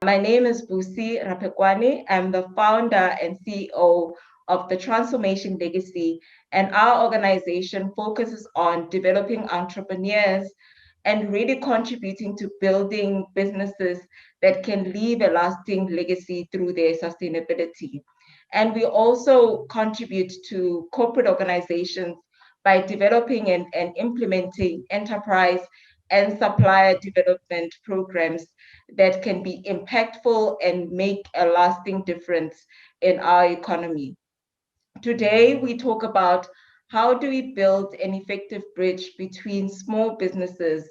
My name is Busi Raphekwane. I'm the founder and CEO of the Transformation Legacy, and our organization focuses on developing entrepreneurs and really contributing to building businesses that can leave a lasting legacy through their sustainability. And we also contribute to corporate organizations by developing and implementing enterprise and supplier development programs that can be impactful and make a lasting difference in our economy. Today, we talk about how do we build an effective bridge between small businesses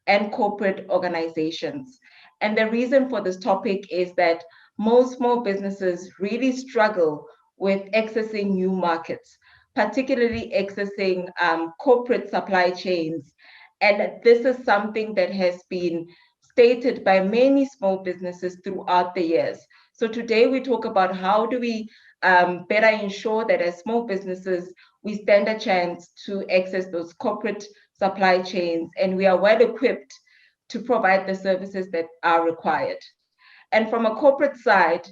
and corporate organizations. And the reason for this topic is that most small businesses really struggle with accessing new markets, particularly accessing corporate supply chains. And this is something that has been stated by many small businesses throughout the years. So today we talk about how do we better ensure that as small businesses, we stand a chance to access those corporate supply chains, and we are well equipped to provide the services that are required. And from a corporate side,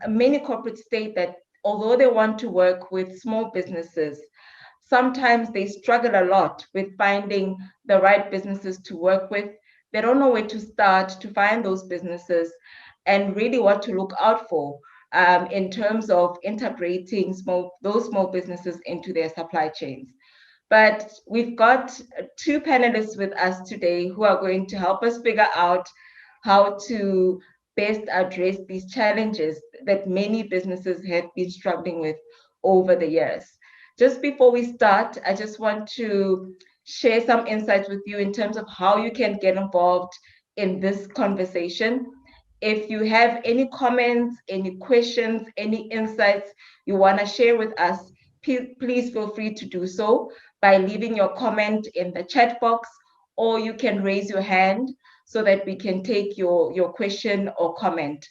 many corporates state that although they want to work with small businesses, sometimes they struggle a lot with finding the right businesses to work with. They don't know where to start to find those businesses and really what to look out for in terms of integrating those small businesses into their supply chains. But we've got two panelists with us today who are going to help us figure out how to best address these challenges that many businesses have been struggling with over the years. Just before we start, I just want to share some insights with you in terms of how you can get involved in this conversation. If you have any comments, any questions, any insights you want to share with us, please feel free to do so by leaving your comment in the chat box, or you can raise your hand so that we can take your question or comment.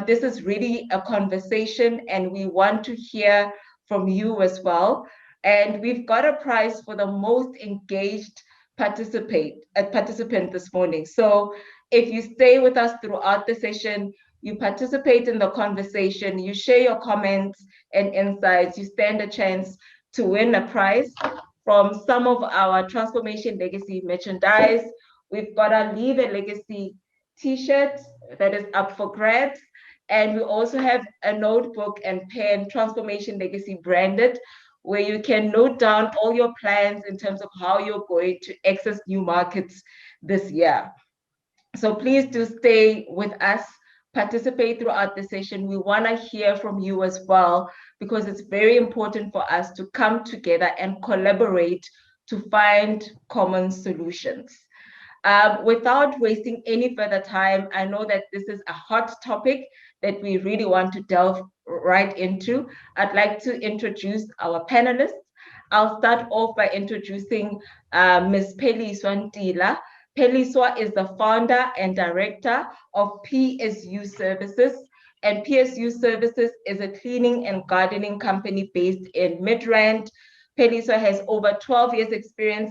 This is really a conversation, and we want to hear from you as well. And we've got a prize for the most engaged participant this morning. So if you stay with us throughout the session, you participate in the conversation, you share your comments and insights, you stand a chance to win a prize from some of our Transformation Legacy merchandise. We've got our Leave a Legacy t-shirt that is up for grabs. And we also have a notebook and pen, Transformation Legacy branded, where you can note down all your plans in terms of how you're going to access new markets this year. So please do stay with us, participate throughout the session. We want to hear from you as well, because it's very important for us to come together and collaborate to find common solutions. Without wasting any further time, I know that this is a hot topic that we really want to delve right into. I'd like to introduce our panelists. I'll start off by introducing Ms. Pheliswa Ntila. Pheliswa is the founder and director of PSU Services, and PSU Services is a cleaning and gardening company based in Midrand. Pheliswa has over 12 years experience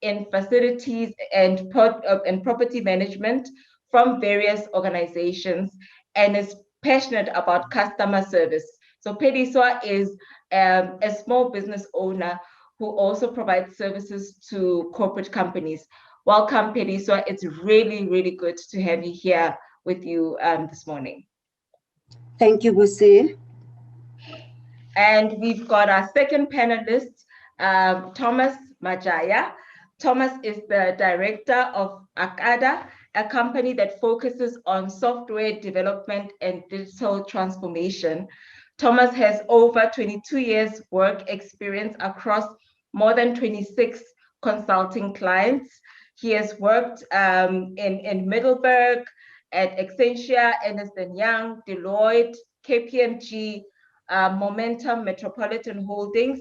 in facilities and property management from various organizations, and is passionate about customer service. So Pheliswa is a small business owner who also provides services to corporate companies. Welcome, Pheliswa. It's really, really good to have you here with you this morning. Thank you, Busi. And we've got our second panelist, Thomas Majaya. Thomas is the director of Akada, a company that focuses on software development and digital transformation. Thomas has over 22 years work experience across more than 26 consulting clients. He has worked in Middleburg, at Accenture, Ernst & Young, Deloitte, KPMG, Momentum Metropolitan Holdings,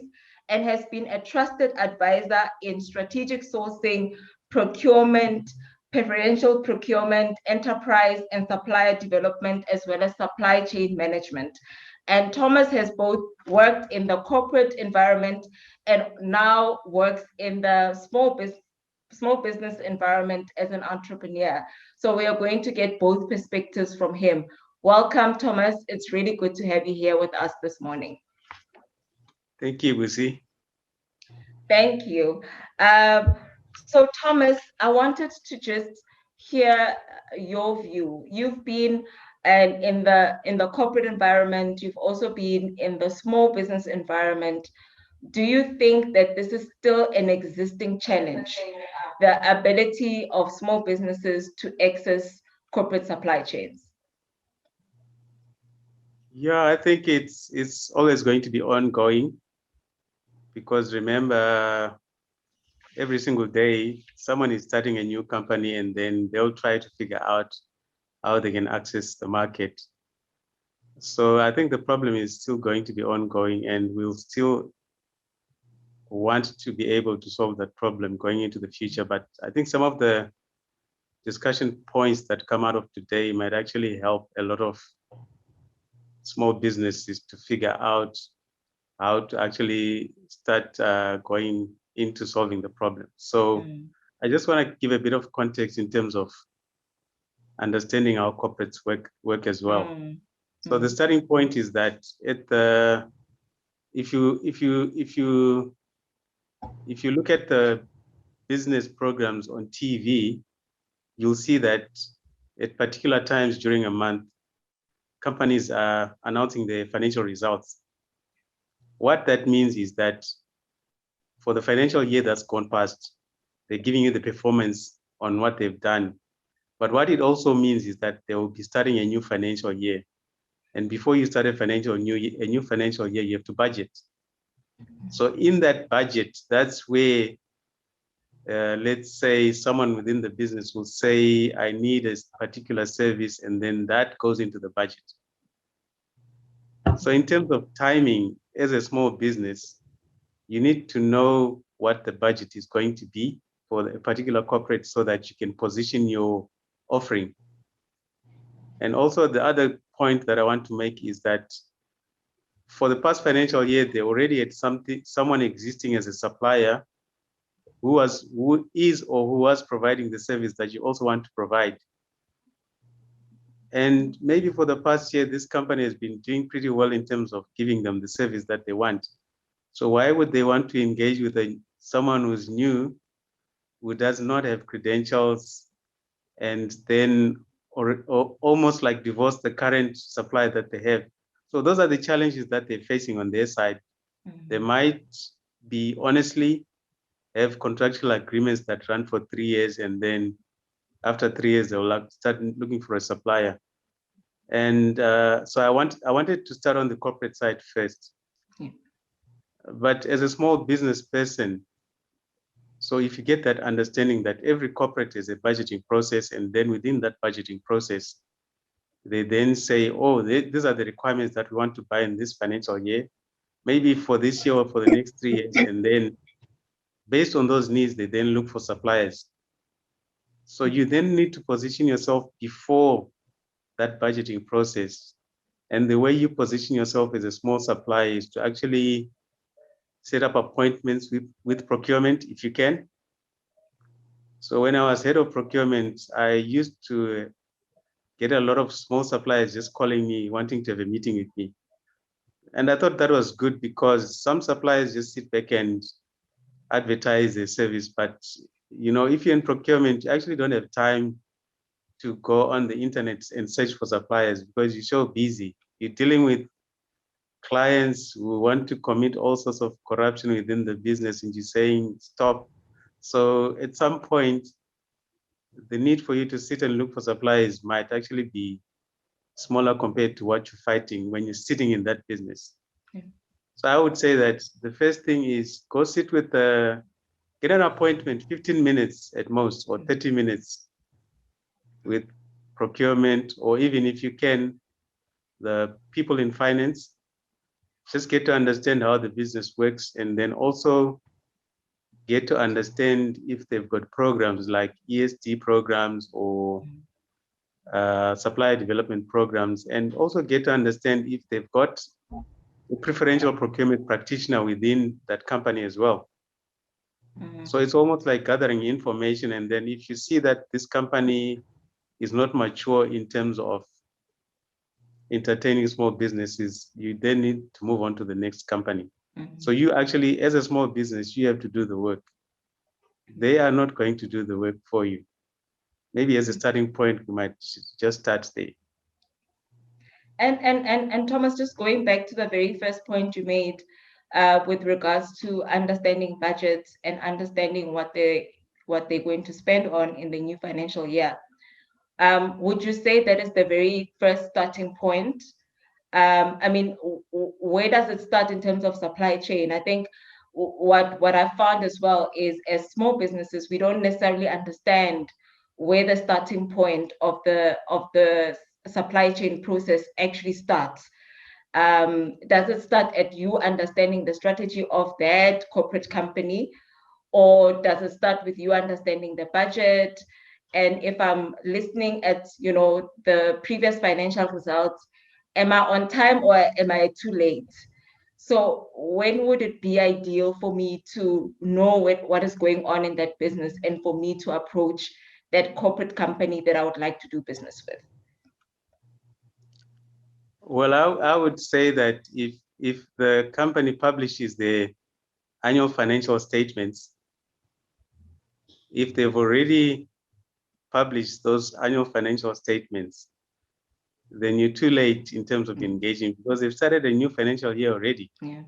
and has been a trusted advisor in strategic sourcing, procurement, preferential procurement, enterprise and supplier development, as well as supply chain management. And Thomas has both worked in the corporate environment and now works in the small small business environment as an entrepreneur. So we are going to get both perspectives from him. Welcome, Thomas. It's really good to have you here with us this morning. Thank you, Busi. Thank you. So, Thomas, I wanted to just hear your view. You've been in the corporate environment. You've also been in the small business environment. Do you think that this is still an existing challenge, the ability of small businesses to access corporate supply chains? Yeah, I think it's always going to be ongoing, because remember, every single day someone is starting a new company and then they'll try to figure out how they can access the market. So I think the problem is still going to be ongoing, and we'll still want to be able to solve that problem going into the future. But I think some of the discussion points that come out of today might actually help a lot of small businesses to figure out how to actually start going into solving the problem. So I just want to give a bit of context in terms of understanding how corporates work as well. So the starting point is that if you look at the business programs on TV, you'll see that at particular times during a month, companies are announcing their financial results. What that means is that for the financial year that's gone past, they're giving you the performance on what they've done. But what it also means is that they will be starting a new financial year. And before you start a new financial year, you have to budget. So in that budget, that's where, let's say someone within the business will say, I need a particular service, and then that goes into the budget. So in terms of timing, as a small business, you need to know what the budget is going to be for a particular corporate so that you can position your offering. And also the other point that I want to make is that for the past financial year, they already had someone existing as a supplier who is or who was providing the service that you also want to provide. And maybe for the past year, this company has been doing pretty well in terms of giving them the service that they want. So why would they want to engage with someone who's new, who does not have credentials, and then or almost like divorce the current supply that they have? So those are the challenges that they're facing on their side. They might be honestly have contractual agreements that run for 3 years, and then after 3 years they'll start looking for a supplier. And so I wanted to start on the corporate side first. But as a small business person, so if you get that understanding that every corporate is a budgeting process, and then within that budgeting process, they then say, oh, these are the requirements that we want to buy in this financial year, maybe for this year or for the next 3 years. And then based on those needs, they then look for suppliers. So you then need to position yourself before that budgeting process. And the way you position yourself as a small supplier is to actually set up appointments with procurement if you can. So when I was head of procurement, I used to get a lot of small suppliers just calling me, wanting to have a meeting with me. And I thought that was good, because some suppliers just sit back and advertise their service. But if you're in procurement, you actually don't have time to go on the internet and search for suppliers, because you're so busy. You're dealing with clients who want to commit all sorts of corruption within the business, and you're saying stop. So at some point, the need for you to sit and look for suppliers might actually be smaller compared to what you're fighting when you're sitting in that business. So I would say that the first thing is go sit with get an appointment, 15 minutes at most, or 30 minutes with procurement, or even if you can, the people in finance. Just get to understand how the business works, and then also get to understand if they've got programs like ESD programs or supplier development programs, and also get to understand if they've got a preferential procurement practitioner within that company as well. So it's almost like gathering information. And then if you see that this company is not mature in terms of entertaining small businesses, you then need to move on to the next company. So you actually, as a small business, you have to do the work. They are not going to do the work for you. Maybe as a starting point, you might just start there. And Thomas, just going back to the very first point you made with regards to understanding budgets and understanding what they're going to spend on in the new financial year. Would you say that is the very first starting point? I mean, where does it start in terms of supply chain? I think what I found as well is, as small businesses, we don't necessarily understand where the starting point of the supply chain process actually starts. Does it start at you understanding the strategy of that corporate company, or does it start with you understanding the budget? And if I'm listening at the previous financial results, am I on time or am I too late? So when would it be ideal for me to know what is going on in that business and for me to approach that corporate company that I would like to do business with? Well, I would say that if the company publishes the annual financial statements, if they've already published those annual financial statements, then you're too late in terms of engaging, because they've started a new financial year already. Yeah.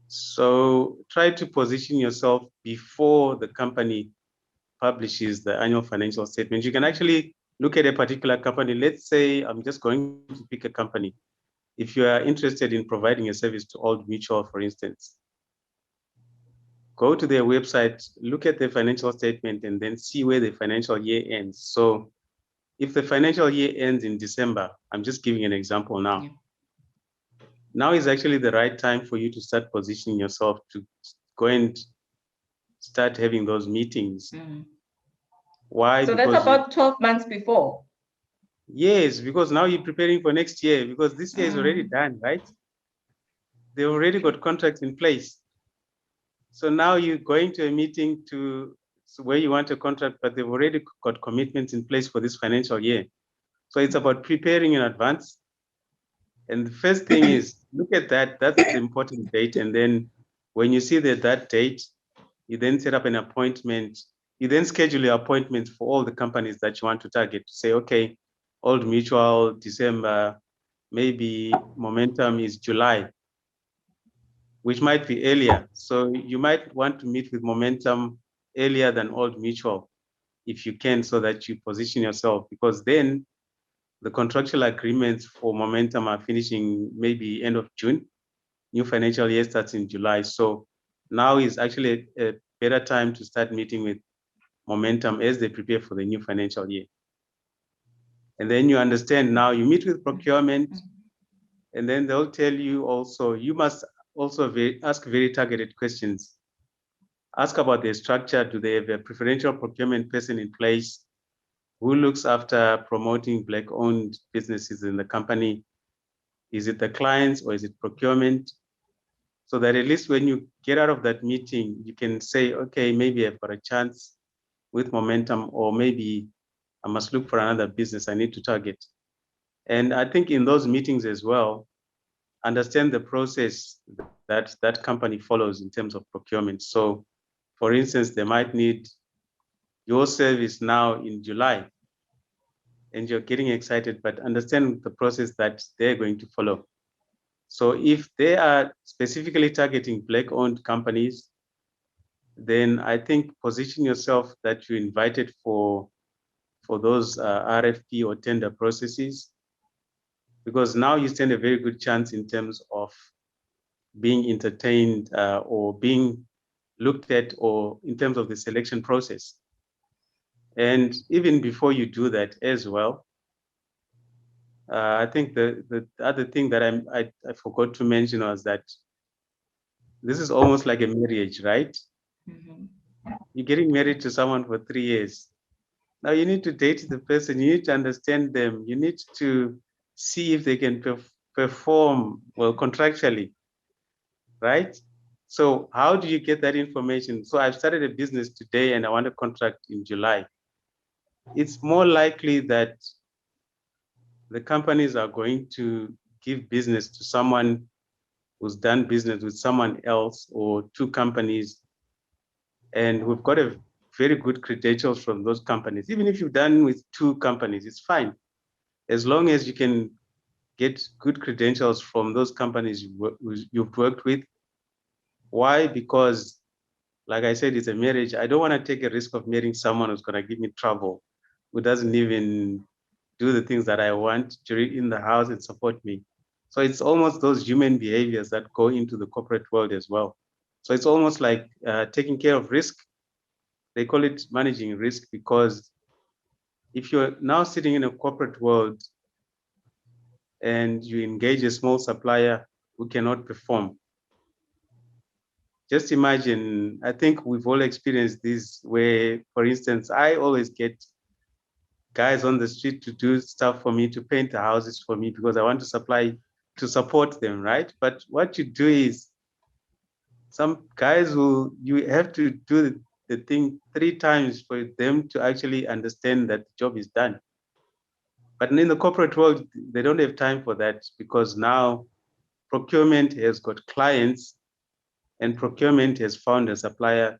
So try to position yourself before the company publishes the annual financial statement. You can actually look at a particular company. Let's say I'm just going to pick a company. If you are interested in providing a service to Old Mutual, for instance, go to their website, look at the financial statement, and then see where the financial year ends. So if the financial year ends in December, I'm just giving an example now. Yeah. Now is actually the right time for you to start positioning yourself to go and start having those meetings. Why? So because that's about 12 months before. Yes, because now you're preparing for next year, because this year is already done, right? They already got contracts in place. So now you're going to a meeting where you want a contract, but they've already got commitments in place for this financial year. So it's about preparing in advance. And the first thing is, look at that. That's the important date. And then when you see that date, you then set up an appointment. You then schedule your appointments for all the companies that you want to target, to say, okay, Old Mutual, December, maybe Momentum is July, which might be earlier. So you might want to meet with Momentum earlier than Old Mutual, if you can, so that you position yourself, because then the contractual agreements for Momentum are finishing maybe end of June. New financial year starts in July. So now is actually a better time to start meeting with Momentum as they prepare for the new financial year. And then you understand, now you meet with procurement, and then they'll tell you also, you must also ask very targeted questions. Ask about their structure. Do they have a preferential procurement person in place? Who looks after promoting Black-owned businesses in the company? Is it the clients or is it procurement? So that at least when you get out of that meeting, you can say, okay, maybe I've got a chance with Momentum, or maybe I must look for another business I need to target. And I think in those meetings as well, understand the process that company follows in terms of procurement. So for instance, they might need your service now in July, and you're getting excited, but understand the process that they're going to follow. So if they are specifically targeting Black-owned companies, then I think position yourself that you're invited for those RFP or tender processes, because now you stand a very good chance in terms of being entertained or being looked at, or in terms of the selection process. And even before you do that as well, I think the other thing that I forgot to mention was that this is almost like a marriage, right? You're getting married to someone for 3 years. Now you need to date the person, you need to understand them, you need to see if they can perform well contractually, right? So how do you get that information? So I've started a business today and I want a contract in July. It's more likely that the companies are going to give business to someone who's done business with someone else or two companies, and we've got a very good credentials from those companies. Even if you've done with two companies, it's fine, as long as you can get good credentials from those companies you've worked with. Why? Because, like I said, it's a marriage. I don't want to take a risk of marrying someone who's going to give me trouble, who doesn't even do the things that I want in the house and support me. So it's almost those human behaviors that go into the corporate world as well. So it's almost like taking care of risk. They call it managing risk, because if you're now sitting in a corporate world and you engage a small supplier who cannot perform, just imagine, I think we've all experienced this, where, for instance, I always get guys on the street to do stuff for me, to paint the houses for me, because I want to support them, right? But what you do is, some guys you have to do the thing 3 times for them to actually understand that the job is done. But in the corporate world, they don't have time for that, because now procurement has got clients and procurement has found a supplier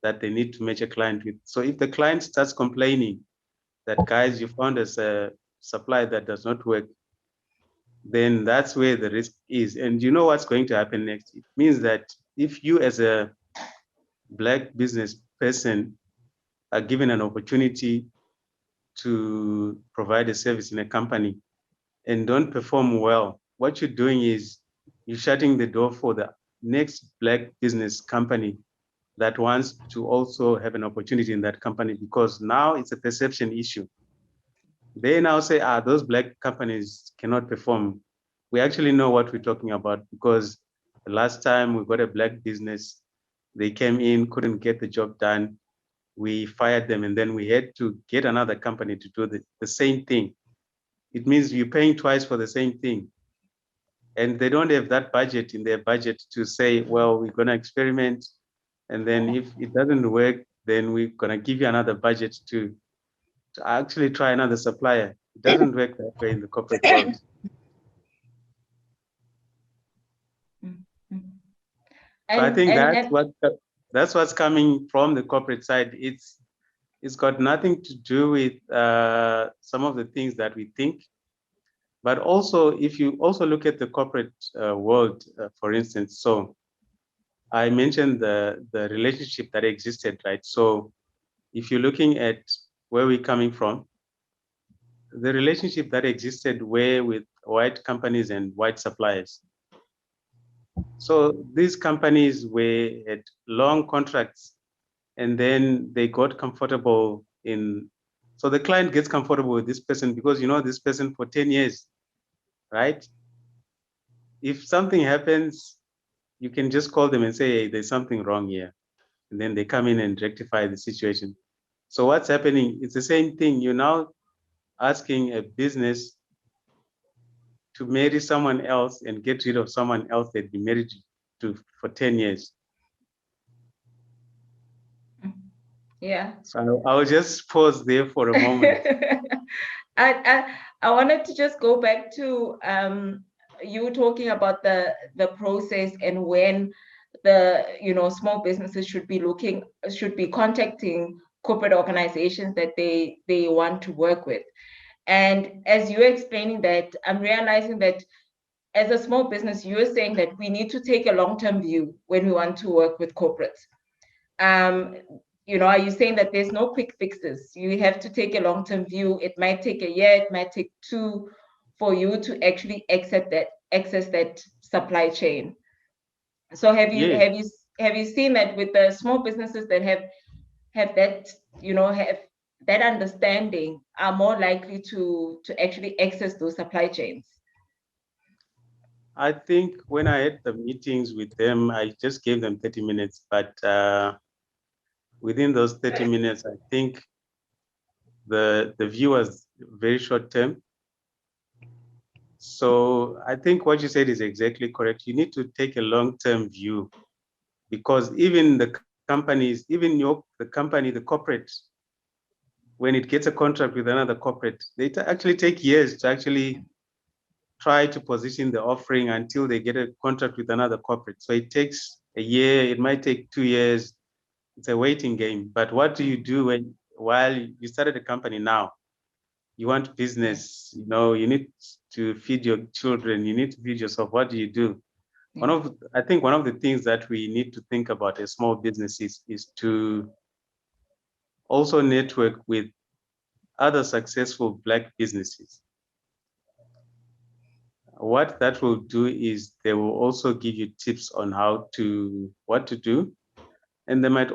that they need to match a client with. So if the client starts complaining that, guys, you found us a supplier that does not work, then that's where the risk is. And you know what's going to happen next? It means that if you, as a Black business person, are given an opportunity to provide a service in a company and don't perform well, what you're doing is you're shutting the door for the next Black business company that wants to also have an opportunity in that company, because now it's a perception issue. They now say, those Black companies cannot perform. We actually know what we're talking about, because the last time we got a Black business, they came in, couldn't get the job done. We fired them, and then we had to get another company to do the same thing. It means you're paying twice for the same thing. And they don't have that budget in their budget to say, well, we're going to experiment. And then if it doesn't work, then we're going to give you another budget to actually try another supplier. It doesn't work that way in the corporate world. So I think that's what's coming from the corporate side. It's got nothing to do with some of the things that we think, but also if you also look at the corporate world, for instance. So I mentioned the relationship that existed, right? So if you're looking at where we're coming from, the relationship that existed were with white companies and white suppliers. So these companies had long contracts, and then they got comfortable so the client gets comfortable with this person because you know this person for 10 years, right? If something happens, you can just call them and say, hey, there's something wrong here. And then they come in and rectify the situation. So what's happening? It's the same thing. You're now asking a business to marry someone else and get rid of someone else they'd been married to for 10 years. Yeah. So I'll just pause there for a moment. I wanted to just go back to you talking about the process and when the small businesses should be contacting corporate organizations that they want to work with. And as you're explaining that, I'm realizing that as a small business, you're saying that we need to take a long-term view when we want to work with corporates. Are you saying that there's no quick fixes? You have to take a long-term view. It might take a year, it might take 2 for you to actually access that supply chain. So have you seen that with the small businesses that have that, have that understanding, are more likely to actually access those supply chains? I think when I had the meetings with them, I just gave them 30 minutes, but within those 30 minutes, I think the view was very short term. So I think what you said is exactly correct. You need to take a long-term view because even the companies, even the company, the corporate, when it gets a contract with another corporate, they actually take years to actually try to position the offering until they get a contract with another corporate. So it takes a year, it might take 2 years. It's a waiting game. But what do you do while you started a company now? You want business, you need to feed your children, you need to feed yourself. What do you do? I think one of the things that we need to think about as small businesses is to also network with other successful Black businesses. What that will do is they will also give you tips on what to do, and they might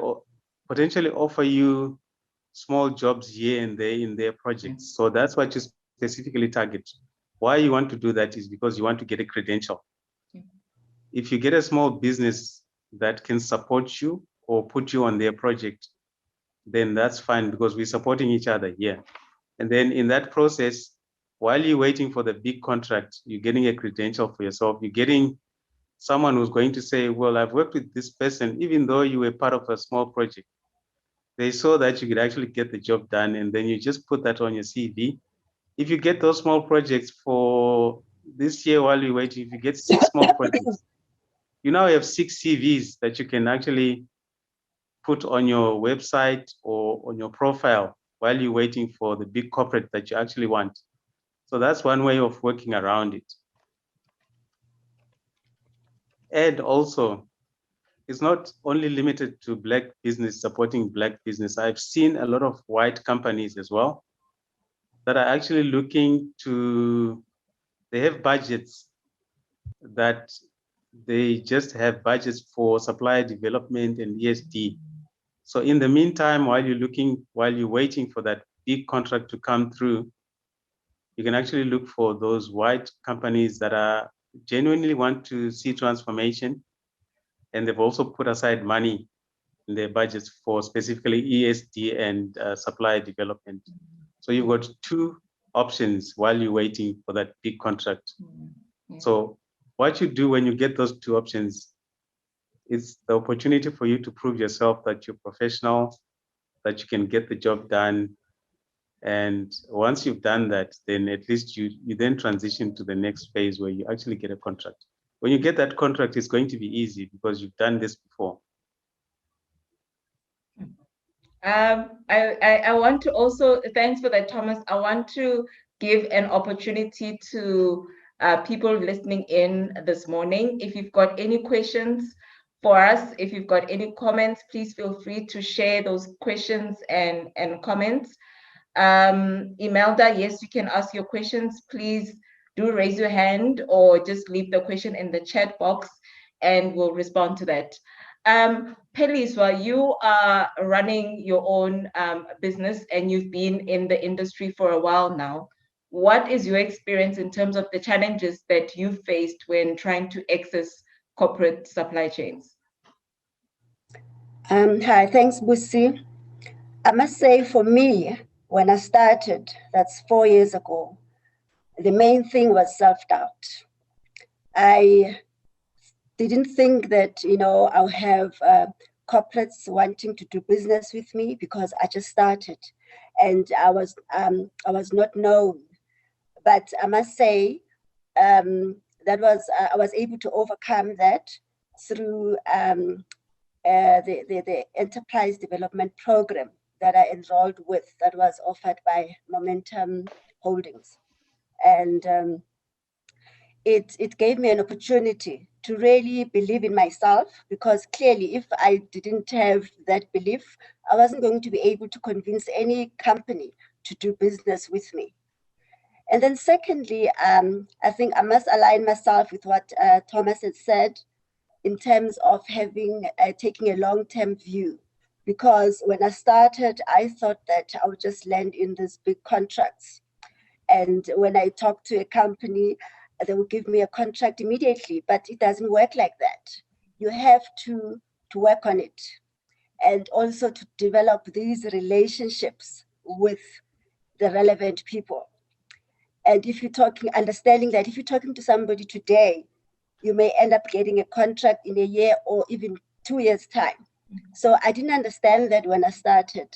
potentially offer you small jobs here and there in their projects. So that's what you specifically target. Why you want to do that is because you want to get a credential. If you get a small business that can support you or put you on their project, then that's fine, because we're supporting each other here. And then in that process, while you're waiting for the big contract, you're getting a credential for yourself. You're getting someone who's going to say, well, I've worked with this person, even though you were part of a small project. They saw that you could actually get the job done, and then you just put that on your CV. If you get those small projects for this year while you're waiting, if you get 6 small projects, you now have 6 CVs that you can actually put on your website or on your profile while you're waiting for the big corporate that you actually want. So that's one way of working around it. And also, it's not only limited to Black business, supporting Black business. I've seen a lot of white companies as well that are actually looking to, they have budgets that they just have budgets for supplier development and ESD. So in the meantime, while you're waiting for that big contract to come through, you can actually look for those white companies that are genuinely want to see transformation, and they've also put aside money in their budgets for specifically ESD and supplier development. So you've got 2 options while you're waiting for that big contract. So what you do when you get those 2 options, it's the opportunity for you to prove yourself that you're professional, that you can get the job done. And once you've done that, then at least you then transition to the next phase where you actually get a contract. When you get that contract, it's going to be easy because you've done this before. I want to also, thanks for that, Thomas. I want to give an opportunity to people listening in this morning. If you've got any questions for us, if you've got any comments, please feel free to share those questions and comments. Imelda, yes, you can ask your questions. Please do raise your hand or just leave the question in the chat box and we'll respond to that. Peliswa, you are running your own business and you've been in the industry for a while now. What is your experience in terms of the challenges that you faced when trying to access corporate supply chains? Hi, thanks, Busi. I must say, for me, when I started, that's 4 years ago, the main thing was self-doubt. I didn't think that, I'll have corporates wanting to do business with me because I just started and I was not known. But I must say I was able to overcome that through the enterprise development program that I enrolled with, that was offered by Momentum Holdings. And it gave me an opportunity to really believe in myself, because clearly if I didn't have that belief, I wasn't going to be able to convince any company to do business with me. And then secondly, I think I must align myself with what Thomas had said in terms of taking a long-term view. Because when I started, I thought that I would just land in these big contracts. And when I talk to a company, they will give me a contract immediately, but it doesn't work like that. You have to work on it, and also to develop these relationships with the relevant people. And if you're understanding that if you're talking to somebody today, you may end up getting a contract in a year or even 2 years' time. So I didn't understand that when I started.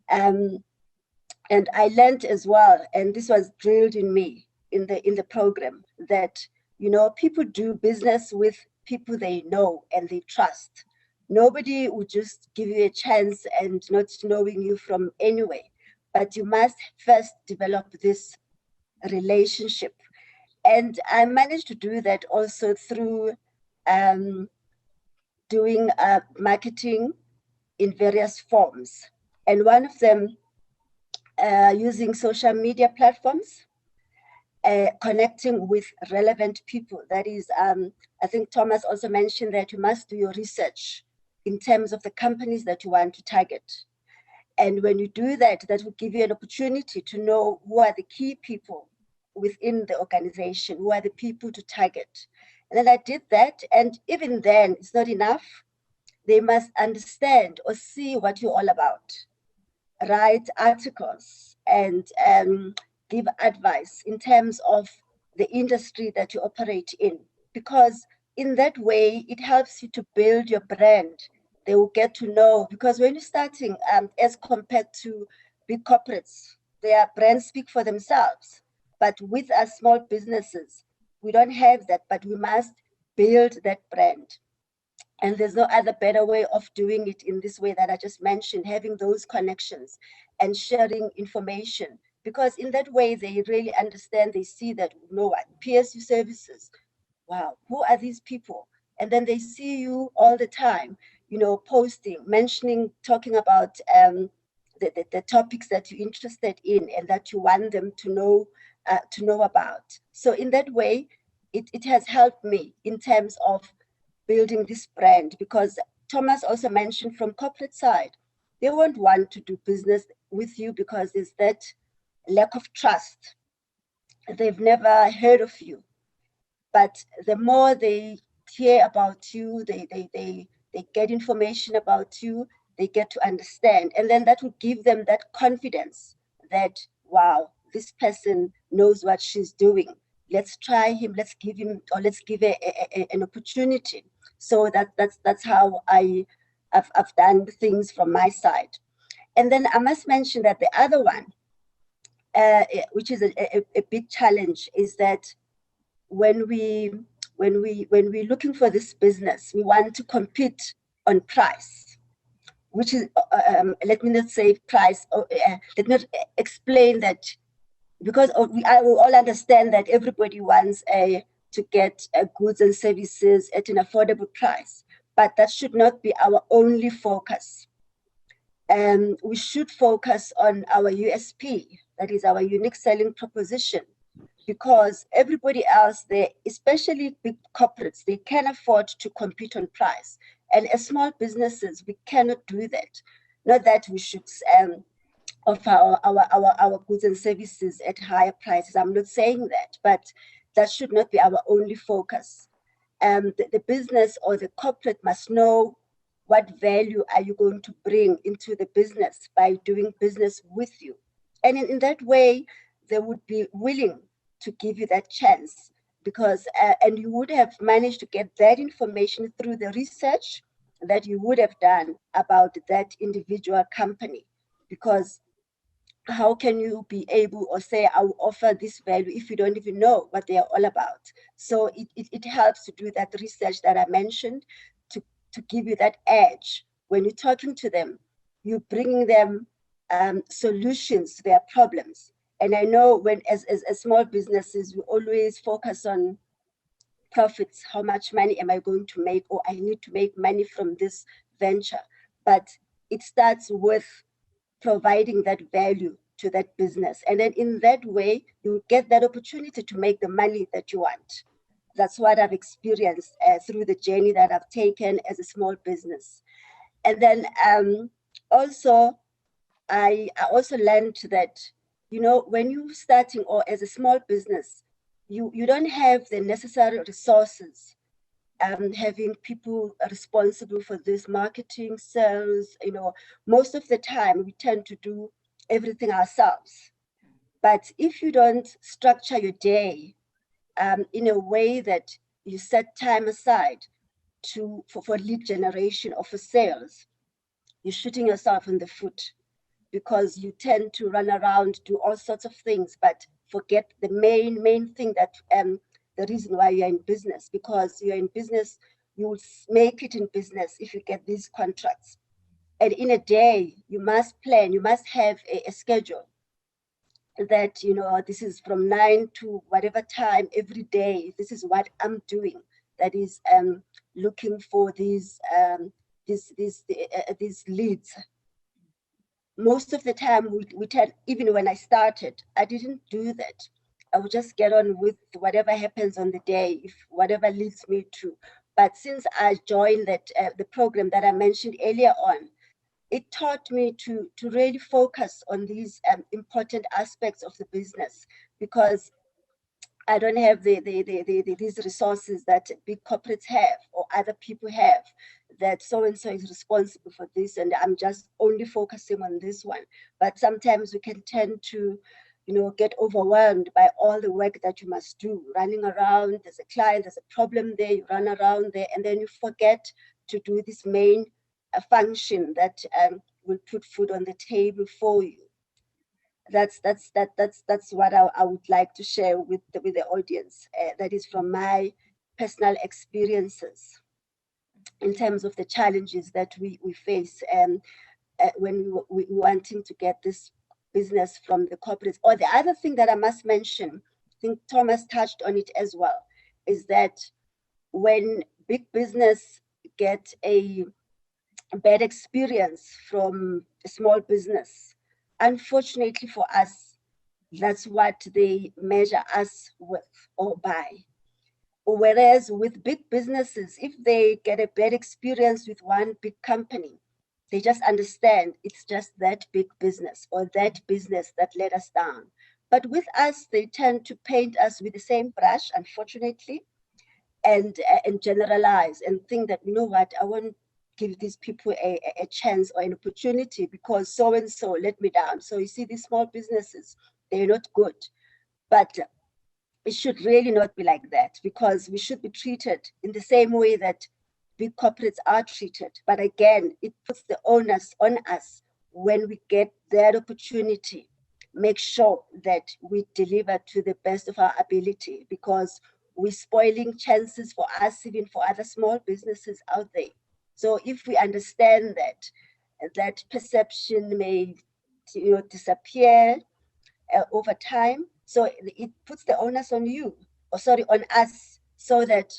And I learned as well, and this was drilled in me in the program, that, you know, people do business with people they know and they trust. Nobody would just give you a chance and not knowing you from anywhere, but you must first develop this relationship. And I managed to do that also through doing marketing in various forms. And one of them, using social media platforms, connecting with relevant people. That is, I think Thomas also mentioned that you must do your research in terms of the companies that you want to target. And when you do that, that will give you an opportunity to know who are the key people within the organization, who are the people to target. And then I did that, and even then, it's not enough. They must understand or see what you're all about, write articles, and give advice in terms of the industry that you operate in, because in that way, it helps you to build your brand. They will get to know, because when you're starting, as compared to big corporates, their brands speak for themselves. But with us small businesses, we don't have that, but we must build that brand. And there's no other better way of doing it in this way that I just mentioned, having those connections and sharing information. Because in that way, they really understand, they see that, you know what, PSU services, wow, who are these people? And then they see you all the time, you know, posting, mentioning, talking about the topics that you're interested in and that you want them to know about. So in that way, it has helped me in terms of building this brand, because Thomas also mentioned from corporate side, they won't want to do business with you because there's that lack of trust. They've never heard of you. But the more they hear about you, they get information about you, they get to understand. And then that will give them that confidence that, wow, this person knows what she's doing. Let's try him, let's give him, or let's give an opportunity. So that's how I've done things from my side. And then I must mention that the other one, which is a big challenge, is that when we're looking for this business, we want to compete on price, which is, let me not say price, let me explain that, because we all understand that everybody wants to get goods and services at an affordable price, but that should not be our only focus. We should focus on our USP, that is our unique selling proposition, because everybody else there, especially big corporates, they can afford to compete on price. And as small businesses, we cannot do that. Not that we should offer our goods and services at higher prices. I'm not saying that, but that should not be our only focus. The business or the corporate must know what value are you going to bring into the business by doing business with you. And in that way, they would be willing to give you that chance, because and you would have managed to get that information through the research that you would have done about that individual company. Because how can you be able or say, I will offer this value if you don't even know what they are all about? So it helps to do that research that I mentioned to give you that edge. When you're talking to them, you're bringing them solutions to their problems. And I know when as small businesses, we always focus on profits. How much money am I going to make? Or I need to make money from this venture. But it starts with providing that value to that business. And then in that way, you get that opportunity to make the money that you want. That's what I've experienced through the journey that I've taken as a small business. And then also, I also learned that, you know, when you're starting or as a small business, you don't have the necessary resources. Having people responsible for this marketing, sales, you know, most of the time we tend to do everything ourselves. But if you don't structure your day in a way that you set time aside for lead generation or for sales, you're shooting yourself in the foot, because you tend to run around, do all sorts of things, but forget the main thing, that the reason why you're in business. Because you're in business, you will make it in business if you get these contracts. And in a day, you must plan, you must have a schedule that, you know, this is from 9 to whatever time every day, this is what I'm doing, that is looking for these leads. Most of the time, we tend, even when I started, I didn't do that. I would just get on with whatever happens on the day, if whatever leads me to. But since I joined that the program that I mentioned earlier on, it taught me to really focus on these important aspects of the business, because I don't have these resources that big corporates have or other people have, that so-and-so is responsible for this and I'm just only focusing on this one. But sometimes we can tend to, you know, get overwhelmed by all the work that you must do, running around, there's a client, there's a problem there, you run around there, and then you forget to do this main function that will put food on the table for you. That's what I would like to share with the audience. That is from my personal experiences in terms of the challenges that we face when we wanting to get this business from the corporates. Or the other thing that I must mention, I think Thomas touched on it as well, is that when big business get a bad experience from a small business, unfortunately for us, that's what they measure us with or by. Whereas with big businesses, if they get a bad experience with one big company, they just understand it's just that big business or that business that let us down. But with us, they tend to paint us with the same brush, unfortunately, and generalize and think that, you know what, I won't give these people a chance or an opportunity because so-and-so let me down. So you see, these small businesses, they're not good. But it should really not be like that, because we should be treated in the same way that big corporates are treated. But again, it puts the onus on us when we get that opportunity. Make sure that we deliver to the best of our ability, because we're spoiling chances for us, even for other small businesses out there. So if we understand that perception may, you know, disappear over time, so it puts the onus on you, or sorry, on us, so that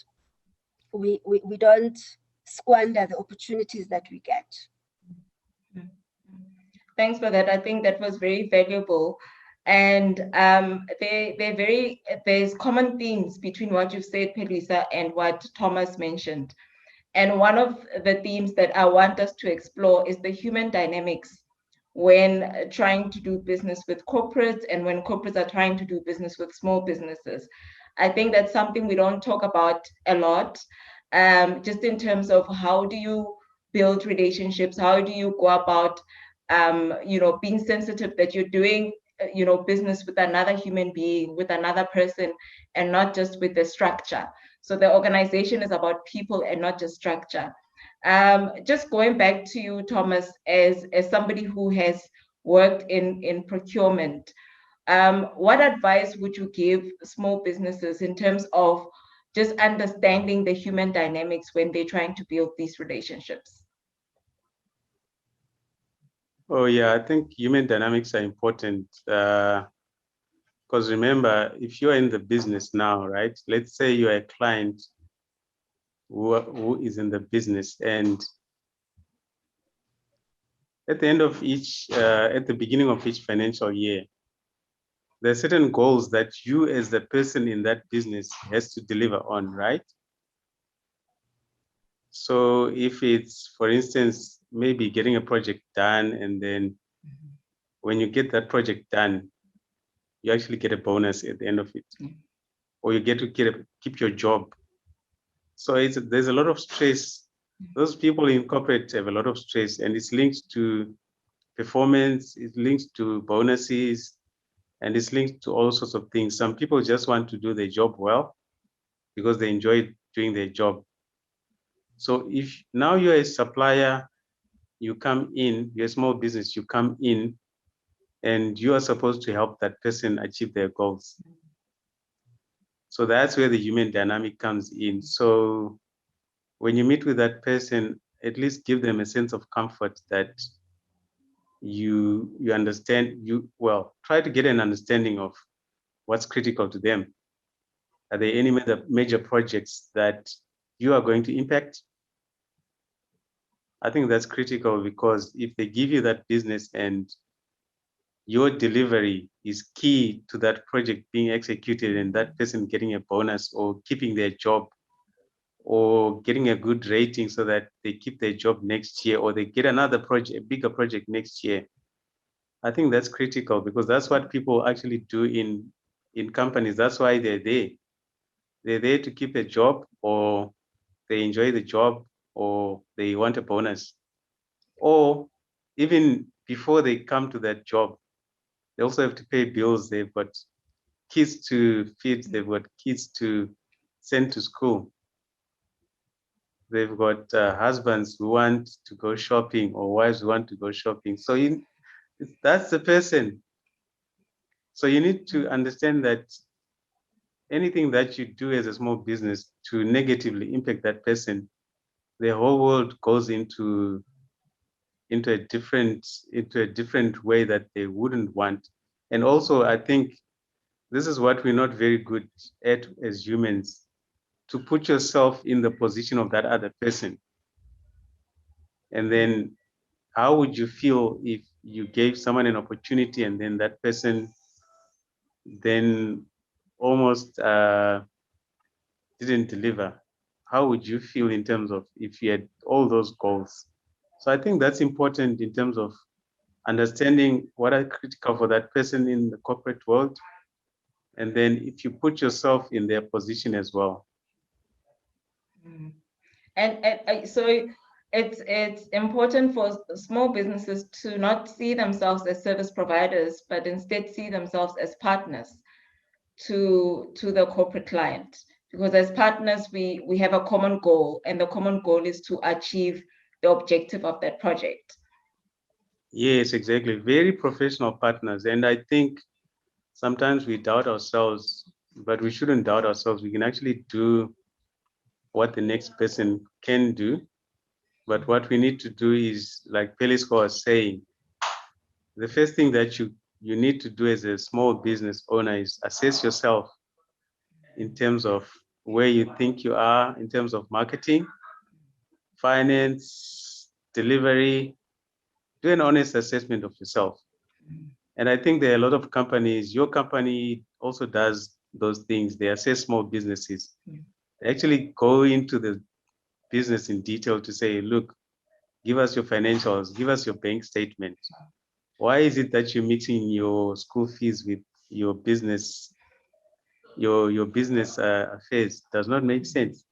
we don't squander the opportunities that we get. Thanks for that. I think that was very valuable. And there's common themes between what you've said, Pelisa, and what Thomas mentioned. And one of the themes that I want us to explore is the human dynamics when trying to do business with corporates and when corporates are trying to do business with small businesses. I think that's something we don't talk about a lot, just in terms of how do you build relationships, how do you go about being sensitive that you're doing business with another human being, with another person, and not just with the structure. So the organization is about people and not just structure. Just going back to you, Thomas, as somebody who has worked in procurement, what advice would you give small businesses in terms of just understanding the human dynamics when they're trying to build these relationships? Oh yeah, I think human dynamics are important, because remember, if you're in the business now, right? Let's say you're a client who is in the business, and at the end of at the beginning of each financial year, there are certain goals that you as the person in that business has to deliver on, right? So if it's, for instance, maybe getting a project done, and then when you get that project done, you actually get a bonus at the end of it, or you get to keep your job. So there's a lot of stress. Those people in corporate have a lot of stress, and it's linked to performance, it's linked to bonuses, and it's linked to all sorts of things. Some people just want to do their job well because they enjoy doing their job. So if now you're a supplier, you come in, you're a small business, you come in, and you are supposed to help that person achieve their goals. So that's where the human dynamic comes in. So when you meet with that person, at least give them a sense of comfort that you understand, try to get an understanding of what's critical to them. Are there any major projects that you are going to impact? I think that's critical, because if they give you that business and your delivery is key to that project being executed and that person getting a bonus or keeping their job or getting a good rating so that they keep their job next year or they get another project, a bigger project next year. I think that's critical, because that's what people actually do in companies. That's why they're there. They're there to keep a job, or they enjoy the job, or they want a bonus. Or even before they come to that job, they also have to pay bills. They've got kids to feed. They've got kids to send to school. They've got husbands who want to go shopping or wives who want to go shopping. So that's the person. So you need to understand that anything that you do as a small business to negatively impact that person, the whole world goes into a different way that they wouldn't want. And also, I think this is what we're not very good at as humans, to put yourself in the position of that other person. And then how would you feel if you gave someone an opportunity and then that person then almost didn't deliver? How would you feel in terms of if you had all those goals? So I think that's important in terms of understanding what are critical for that person in the corporate world. And then if you put yourself in their position as well. And so it's important for small businesses to not see themselves as service providers, but instead see themselves as partners to the corporate client. Because as partners, we have a common goal, and the common goal is to achieve the objective of that project. Yes, exactly. Very professional partners. And I think sometimes we doubt ourselves, but we shouldn't doubt ourselves. We can actually do what the next person can do. But what we need to do is, like Pelisco was saying, the first thing that you need to do as a small business owner is assess yourself in terms of where you think you are in terms of marketing, finance, delivery. Do an honest assessment of yourself. And I think there are a lot of companies, your company also does those things. They assess small businesses. They actually go into the business in detail to say, look, give us your financials, give us your bank statement. Why is it that you're mixing your school fees with your business, your business affairs? Does not make sense.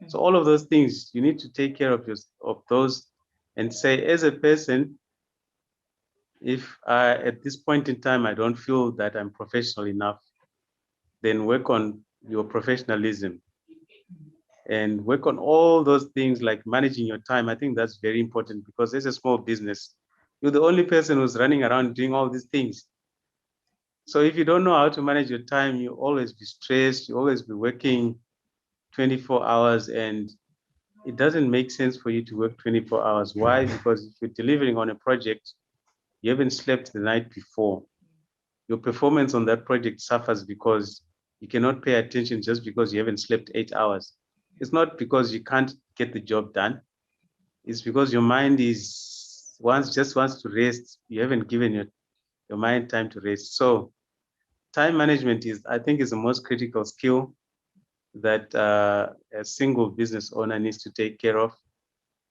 So all of those things, you need to take care of those and say, as a person, if at this point in time I don't feel that I'm professional enough, then work on your professionalism and work on all those things like managing your time. I think that's very important, because as a small business, you're the only person who's running around doing all these things. So if you don't know how to manage your time, you always be stressed, you always be working 24 hours, and it doesn't make sense for you to work 24 hours. Why? Because if you're delivering on a project, you haven't slept the night before. Your performance on that project suffers because you cannot pay attention just because you haven't slept 8 hours. It's not because you can't get the job done. It's because your mind just wants to rest. You haven't given your mind time to rest. So time management I think is the most critical skill that a single business owner needs to take care of.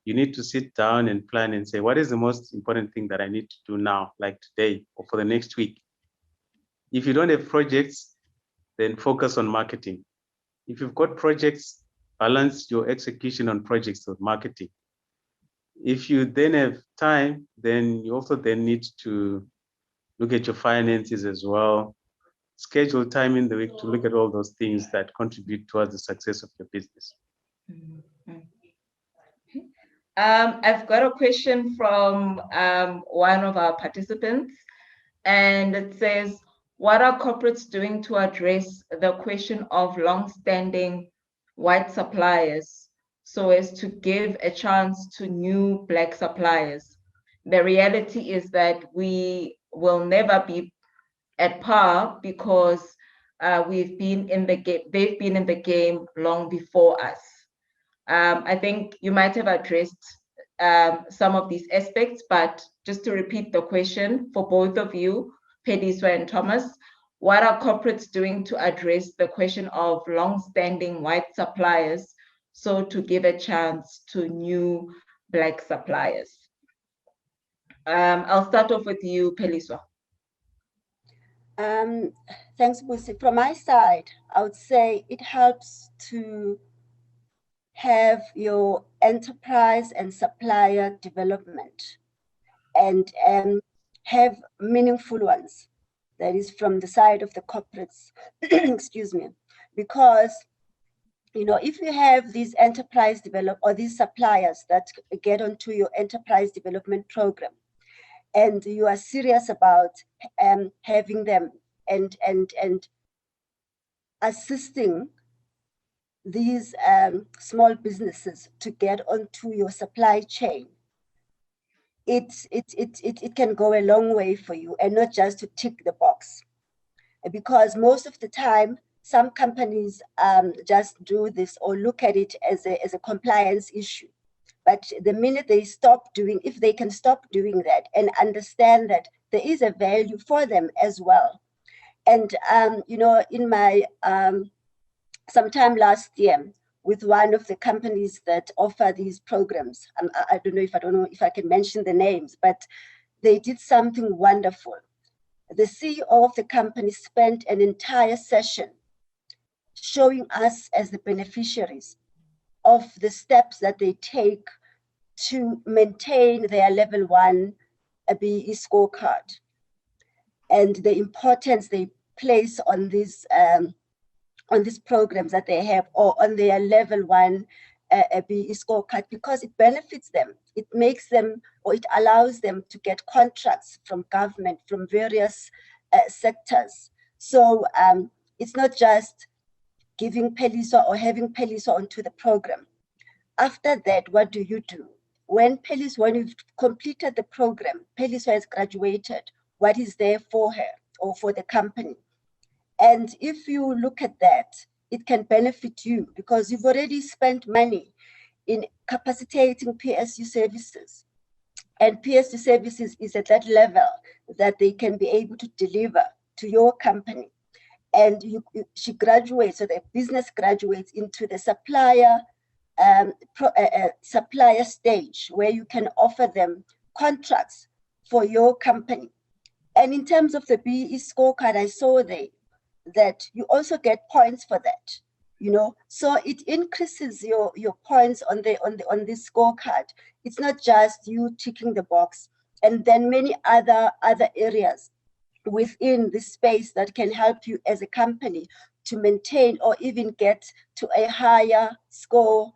You need to sit down and plan and say, what is the most important thing that I need to do now, like today or for the next week? If you don't have projects, then focus on marketing. If you've got projects, balance your execution on projects with marketing. If you then have time, then you also then need to look at your finances as well. Schedule time in the week to look at all those things that contribute towards the success of your business. I've got a question from one of our participants, and it says, what are corporates doing to address the question of long-standing white suppliers so as to give a chance to new Black suppliers? The reality is that we will never be at par because they've been in the game long before us. I think you might have addressed some of these aspects, but just to repeat the question for both of you, Pediswa and Thomas, what are corporates doing to address the question of long-standing white suppliers so to give a chance to new Black suppliers? I'll start off with you, Peliswa. Thanks, Busi. From my side, I would say it helps to have your enterprise and supplier development and have meaningful ones. That is from the side of the corporates, excuse me, because if you have these enterprise develop or these suppliers that get onto your enterprise development program, and you are serious about having them and assisting these small businesses to get onto your supply chain, it can go a long way for you, and not just to tick the box. Because most of the time, some companies just do this or look at it as a compliance issue. But the minute they stop doing, if they can stop doing that and understand that there is a value for them as well. And, in my sometime last year, with one of the companies that offer these programs, I don't know if I can mention the names, but they did something wonderful. The CEO of the company spent an entire session showing us as the beneficiaries of the steps that they take to maintain their level 1 BE scorecard and the importance they place on these programs that they have, or on their level 1 BE scorecard, because it benefits them. It makes them, or it allows them to get contracts from government, from various sectors. So it's not just giving Peliswa or having Peliswa onto the program. After that, what do you do? When you've completed the program, Peliswa has graduated, what is there for her or for the company? And if you look at that, it can benefit you because you've already spent money in capacitating PSU services. And PSU services is at that level that they can be able to deliver to your company. And she graduates, so the business graduates into the supplier stage, where you can offer them contracts for your company. And in terms of the BE scorecard, I saw that you also get points for that, so it increases your points on this scorecard. It's not just you ticking the box, and then many other areas within this space that can help you as a company to maintain or even get to a higher score,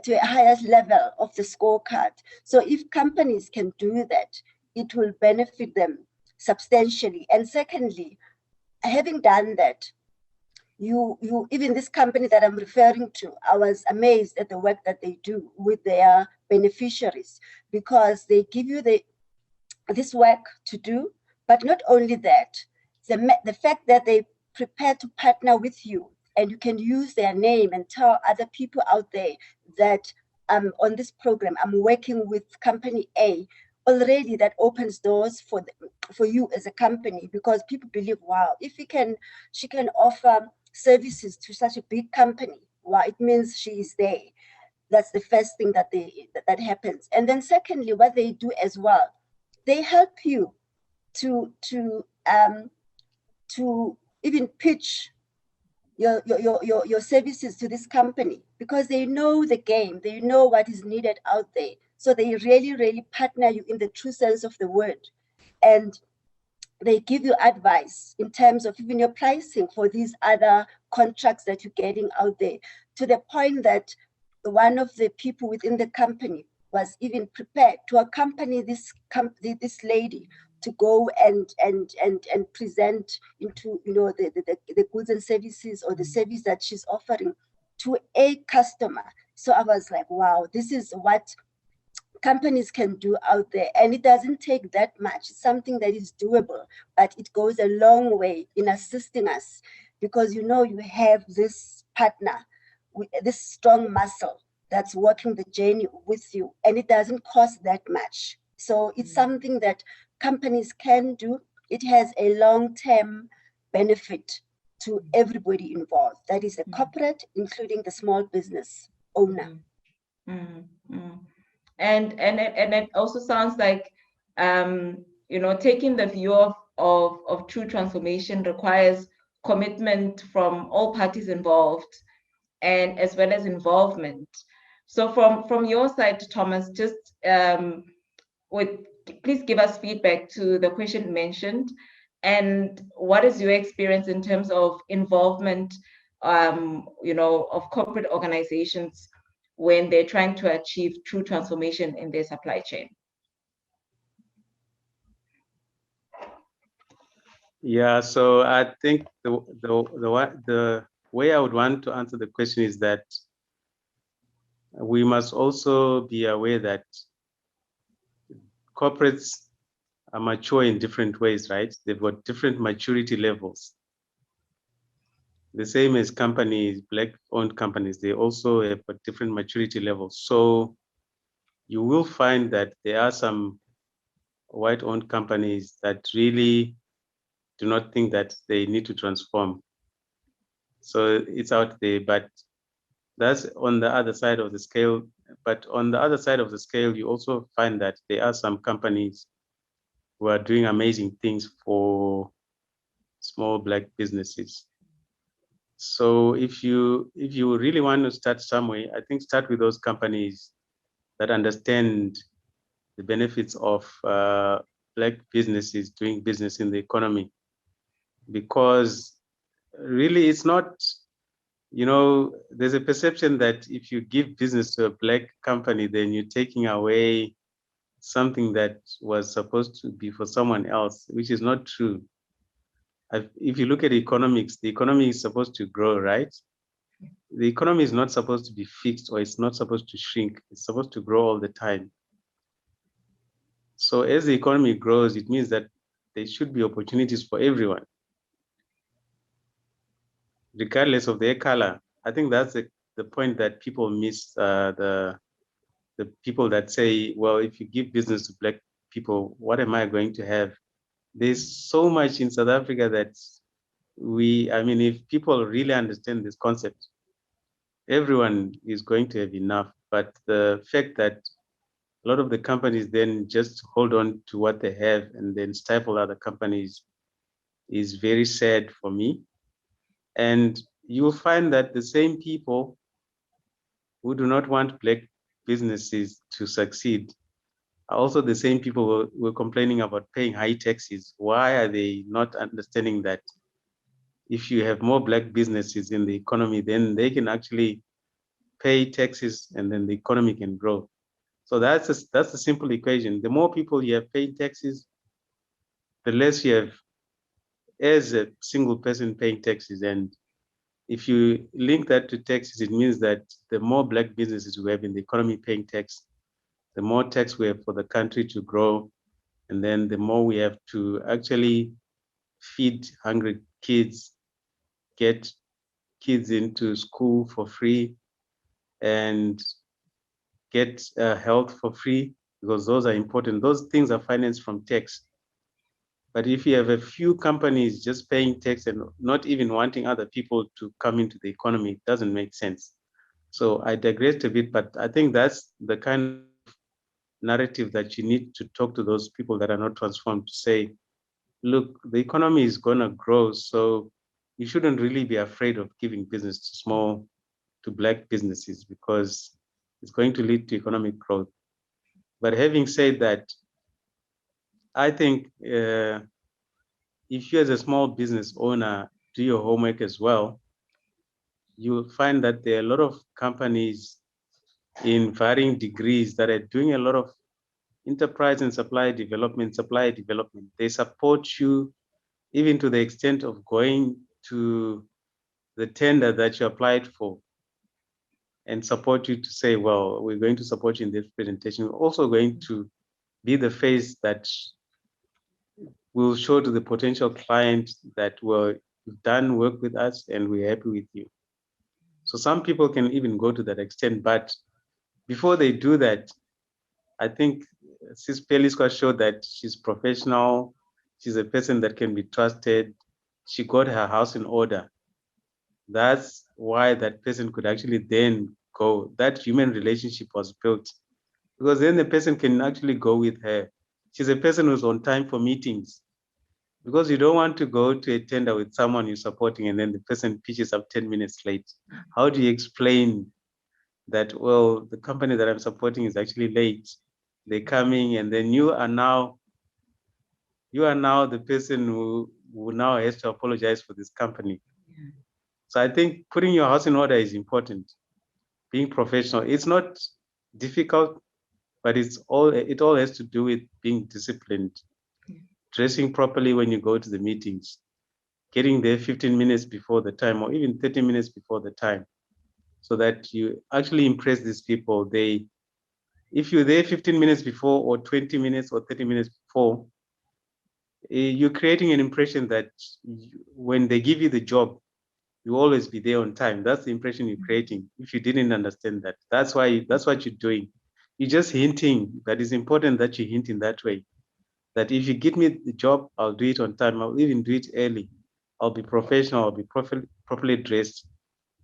to a higher level of the scorecard. So if companies can do that, it will benefit them substantially. And secondly, having done that, you even this company that I'm referring to, I was amazed at the work that they do with their beneficiaries, because they give you this work to do, but not only that, the fact that they prepare to partner with you, and you can use their name and tell other people out there that on this program, I'm working with company A. Already that opens doors for you as a company, because people believe, wow, if she can offer services to such a big company, wow, it means she is there. That's the first thing that happens. And then secondly, what they do as well, they help you to even pitch your services to this company, because they know the game, they know what is needed out there. So they really, really partner you in the true sense of the word. And they give you advice in terms of even your pricing for these other contracts that you're getting out there, to the point that one of the people within the company was even prepared to accompany this lady to go and present into, you know, the goods and services, or the service that she's offering to a customer. So I was like, wow, this is what companies can do out there. And it doesn't take that much. It's something that is doable, but it goes a long way in assisting us, because, you know, you have this partner, this strong muscle that's walking the journey with you, and it doesn't cost that much. So it's something that companies can do. It has a long-term benefit to everybody involved. That is the corporate, including the small business owner. And it also sounds like, you know, taking the view of true transformation requires commitment from all parties involved, and as well as involvement. So from your side, Thomas, just please give us feedback to the question mentioned, and what is your experience in terms of involvement, you know, of corporate organizations when they're trying to achieve true transformation in their supply chain? Yeah, so I think the way I would want to answer the question is that we must also be aware that corporates are mature in different ways, right? They've got different maturity levels. The same as companies, black-owned companies, they also have got different maturity levels. So you will find that there are some white-owned companies that really do not think that they need to transform. So it's out there, but that's on the other side of the scale. But on the other side of the scale, you also find that there are some companies who are doing amazing things for small black businesses. So if you really want to start somewhere, I think start with those companies that understand the benefits of black businesses doing business in the economy. Because really it's not, you know, there's a perception that if you give business to a black company, then you're taking away something that was supposed to be for someone else, which is not true. If you look at economics, the economy is supposed to grow, right? The economy is not supposed to be fixed, or it's not supposed to shrink. It's supposed to grow all the time. So as the economy grows, it means that there should be opportunities for everyone, regardless of their color. I think that's the point that people miss, the people that say, well, if you give business to black people, what am I going to have? There's so much in South Africa that I mean, if people really understand this concept, everyone is going to have enough. But the fact that a lot of the companies then just hold on to what they have and then stifle other companies is very sad for me. And you'll find that the same people who do not want black businesses to succeed are also the same people who were complaining about paying high taxes. Why are they not understanding that if you have more black businesses in the economy, then they can actually pay taxes and then the economy can grow? So that's a simple equation. The more people you have paying taxes, the less you have as a single person paying taxes. And if you link that to taxes, it means that the more black businesses we have in the economy paying tax, the more tax we have for the country to grow. And then the more we have to actually feed hungry kids, get kids into school for free, and get health for free, because those are important. Those things are financed from tax. But if you have a few companies just paying tax and not even wanting other people to come into the economy, it doesn't make sense. So I digressed a bit, but I think that's the kind of narrative that you need to talk to those people that are not transformed, to say, look, the economy is going to grow, so you shouldn't really be afraid of giving business to black businesses, because it's going to lead to economic growth. But having said that, I think if you as a small business owner do your homework as well, you will find that there are a lot of companies in varying degrees that are doing a lot of enterprise and supply development. They support you even to the extent of going to the tender that you applied for and support you to say, well, we're going to support you in this presentation. We're also going to be the face that will show to the potential client that, well, you've done work with us and we're happy with you. So some people can even go to that extent, but before they do that, I think Sis Pelisqua showed that she's professional. She's a person that can be trusted. She got her house in order. That's why that person could actually then go. That human relationship was built because then the person can actually go with her. She's a person who's on time for meetings because you don't want to go to a tender with someone you're supporting and then the person pitches up 10 minutes late. How do you explain that, well, the company that I'm supporting is actually late? They're coming and then you are now the person who now has to apologize for this company. So I think putting your house in order is important. Being professional, it's not difficult, but it all has to do with being disciplined, dressing properly when you go to the meetings, getting there 15 minutes before the time or even 30 minutes before the time, so that you actually impress these people. If you're there 15 minutes before or 20 minutes or 30 minutes before, you're creating an impression that when they give you the job, you always be there on time. That's the impression you're creating. If you didn't understand that, that's what you're doing. You're just hinting. That is important that you hint in that way. That if you give me the job, I'll do it on time. I'll even do it early. I'll be professional. I'll be properly dressed.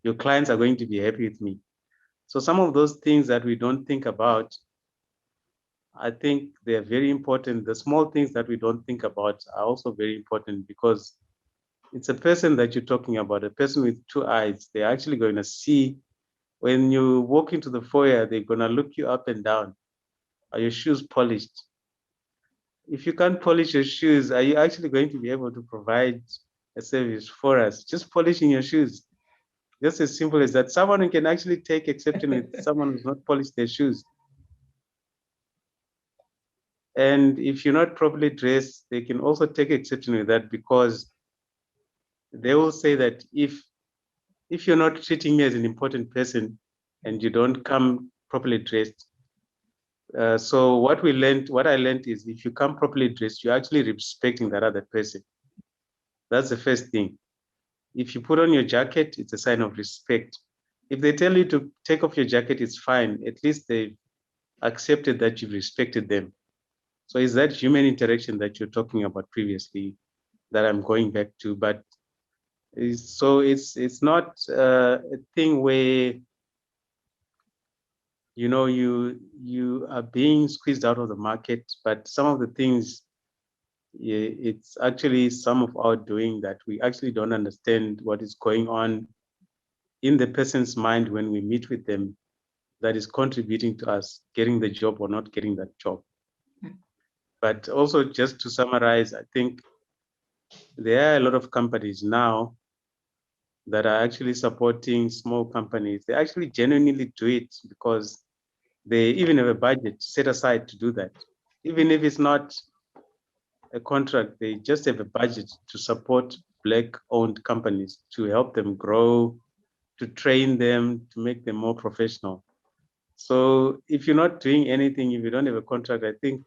Your clients are going to be happy with me. So some of those things that we don't think about, I think they're very important. The small things that we don't think about are also very important because it's a person that you're talking about, a person with two eyes. They're actually going to see when you walk into the foyer, they're going to look you up and down. Are your shoes polished? If you can't polish your shoes, are you actually going to be able to provide a service for us? Just polishing your shoes. Just as simple as that. Someone who can actually take exception with someone who's not polished their shoes. And if you're not properly dressed, they can also take exception with that because they will say that if you're not treating me as an important person and you don't come properly dressed. So what I learned is if you come properly dressed, you're actually respecting that other person. That's the first thing. If you put on your jacket, it's a sign of respect. If they tell you to take off your jacket, it's fine. At least they've accepted that you've respected them. So it's that human interaction that you're talking about previously that I'm going back to. But it's not a thing where you are being squeezed out of the market, but some of the things, it's actually some of our doing that we actually don't understand what is going on in the person's mind when we meet with them that is contributing to us getting the job or not getting that job. But also just to summarize, I think there are a lot of companies now that are actually supporting small companies. They actually genuinely do it because they even have a budget set aside to do that. Even if it's not a contract, they just have a budget to support Black-owned companies, to help them grow, to train them, to make them more professional. So if you're not doing anything, if you don't have a contract, I think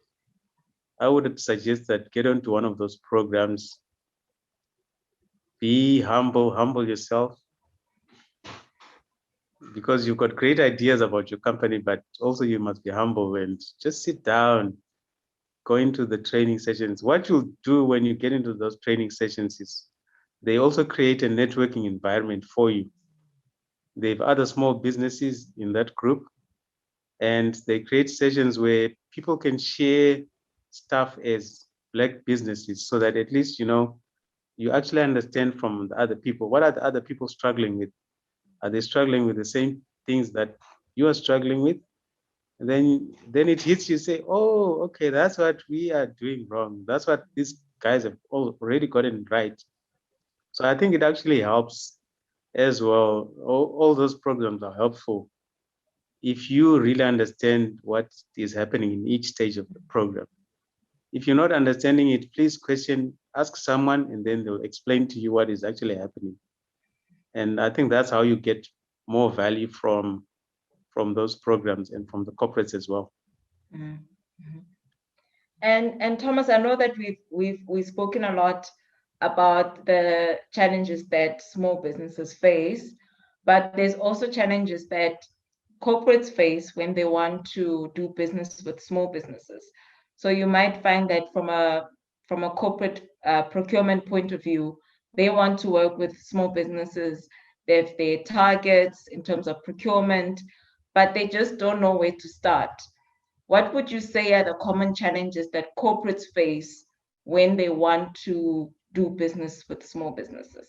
I would suggest that get onto one of those programs. Be humble yourself, because you've got great ideas about your company, but also you must be humble and just sit down, go into the training sessions. What you'll do when you get into those training sessions is they also create a networking environment for you. They have other small businesses in that group, and they create sessions where people can share stuff as Black businesses so that at least, you actually understand from the other people. What are the other people struggling with? Are they struggling with the same things that you are struggling with? And then it hits you, say, oh, okay, that's what we are doing wrong. That's what these guys have already gotten right. So I think it actually helps as well. All those programs are helpful. if you really understand what is happening in each stage of the program. If you're not understanding it, please ask someone, and then they'll explain to you what is actually happening. And I think that's how you get more value from those programs and from the corporates as well. Mm-hmm. And Thomas, I know that we've spoken a lot about the challenges that small businesses face, but there's also challenges that corporates face when they want to do business with small businesses. So you might find that from a corporate procurement point of view, they want to work with small businesses. They have their targets in terms of procurement, but they just don't know where to start. What would you say are the common challenges that corporates face when they want to do business with small businesses?